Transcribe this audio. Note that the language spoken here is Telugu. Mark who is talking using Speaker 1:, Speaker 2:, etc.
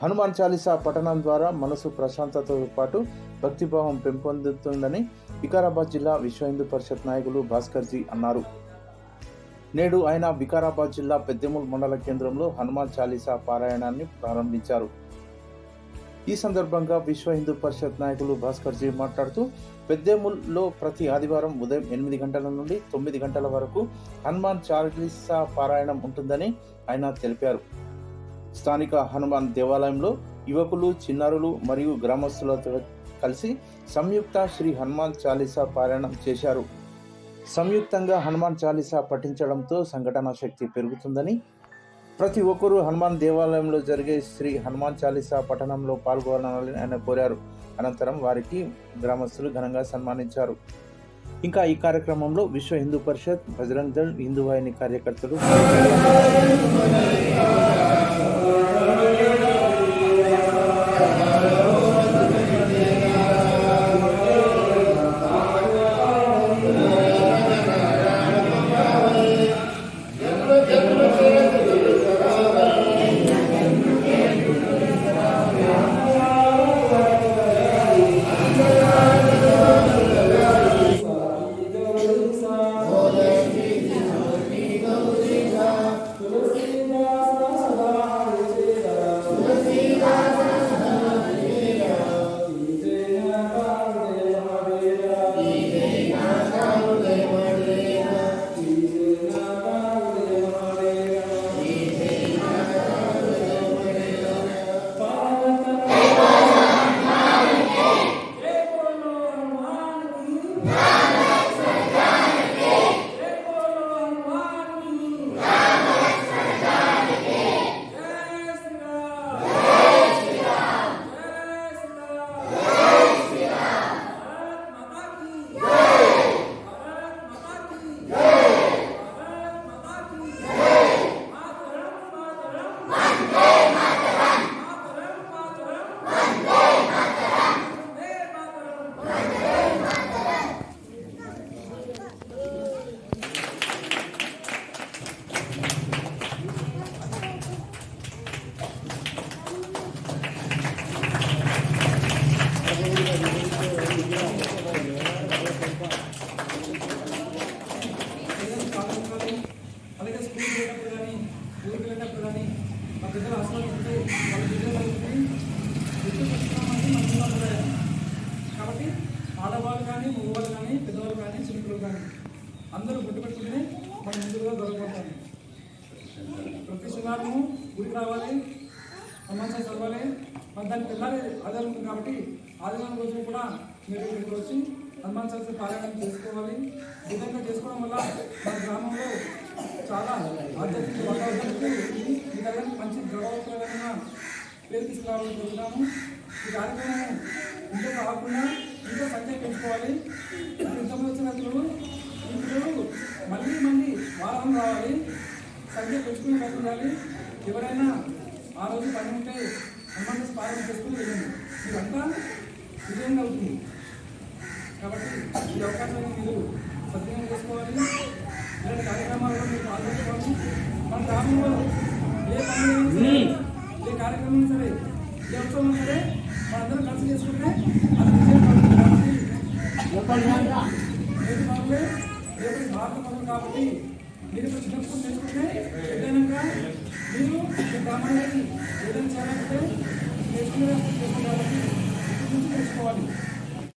Speaker 1: హనుమాన్ చాలీసా పఠనం ద్వారా మనసు ప్రశాంతతతో పాటు భక్తిభావం పెంపొందుతుందని వికారాబాద్ జిల్లా విశ్వ హిందూ పరిషత్ నాయకులు భాస్కర్జీ అన్నారు. నేడు ఆయన వికారాబాద్ జిల్లా పెద్దెముల్ మండల కేంద్రంలో హనుమాన్ చాలీసా పారాయణాన్ని ప్రారంభించారు. ఈ సందర్భంగా విశ్వ హిందూ పరిషత్ నాయకులు భాస్కర్జీ మాట్లాడుతూ, పెద్దెముల్లో ప్రతి ఆదివారం ఉదయం 8 గంటల నుండి 9 గంటల వరకు హనుమాన్ చాలీసా పారాయణం ఉంటుందని ఆయన తెలిపారు. స్థానిక హనుమాన్ దేవాలయంలో యువకులు, చిన్నారులు మరియు గ్రామస్తులతో కలిసి సంయుక్త శ్రీ హనుమాన్ చాలీసా పారాయణం చేశారు. సంయుక్తంగా హనుమాన్ చాలీసా పఠించడంతో సంఘటన శక్తి పెరుగుతుందని, ప్రతి ఒక్కరూ హనుమాన్ దేవాలయంలో జరిగే శ్రీ హనుమాన్ చాలీసా పఠనంలో పాల్గొనాలని ఆయన కోరారు. అనంతరం వారికి గ్రామస్తులు ఘనంగా సన్మానించారు. ఇంకా ఈ కార్యక్రమంలో విశ్వ హిందూ పరిషత్, బజరంగ్ దళ్, హిందూ వాహిని కార్యకర్తలు
Speaker 2: అలాగే స్కూల్ వెళ్ళినప్పుడు కానీ ఊరికి వెళ్ళినప్పుడు కానీ మా పిల్లలు హాస్టల్ ఉంటే వాళ్ళ పిల్లలకి కాబట్టి ఆడవాళ్ళు కానీ, మగవాళ్ళు కానీ, పెద్దవాళ్ళు కానీ, చిన్నపిల్లలు కానీ అందరూ గుర్తుపెట్టుకుని మనం ముందుగా గొడవపడతాము. ప్రతి శనివారము గుడికి రావాలి, సమాచారం చదవాలి. మరి దానికి వెళ్ళాలి ఆదివారం ఉంది కాబట్టి ఆదివారం రోజున కూడా మీరు ఇక్కడికి వచ్చి హనుమాన్ చాలీసా పారాయణం చేసుకోవాలి. ఈ విధంగా చేసుకోవడం వల్ల మన గ్రామంలో చాలా ఆధ్యాత్మిక వాతావరణానికి ఈ దగ్గర మంచి గౌరవప్రదమైన పేరు తీసుకురావాలని కోరుతున్నాము. ఈ కార్యక్రమం ఇంట్లో కాకుండా ఇంట్లో సంఖ్య పెంచుకోవాలి. ఇంతమంది వచ్చినట్లు ఇంట్లో మళ్ళీ వారం రావాలి, సంఖ్య పెంచుకునే ప్రయత్నించాలి. ఎవరైనా ఆ రోజు పని ఉంటే హనుమాన్ పారాయణ చేసుకుని వెళ్ళండి, మీరంతా విజయంగా అవుతుంది. కాబట్టి ఈ అవకాశాన్ని మీరు సద్వినియోగం చేసుకోవాలి. ఇలాంటి కార్యక్రమాల్లో మీరు పాల్గొనుకోవాలి. మన గ్రామంలో ఏ పని ఏ కార్యక్రమం సరే, ఏ ఉత్సవం సరే మనందరం కలిసి చేసుకుంటే అది విజయం అవుతుంది. కాబట్టి రేపు భారత పనులు కాబట్టి మీరు చిన్నప్పుడు చేసుకుంటే పెద్దయినాక మీరు గ్రామానికి ఏదైనా చేయాలంటే చేసుకునే చేసుకోవాలి, తెలుసుకోవాలి.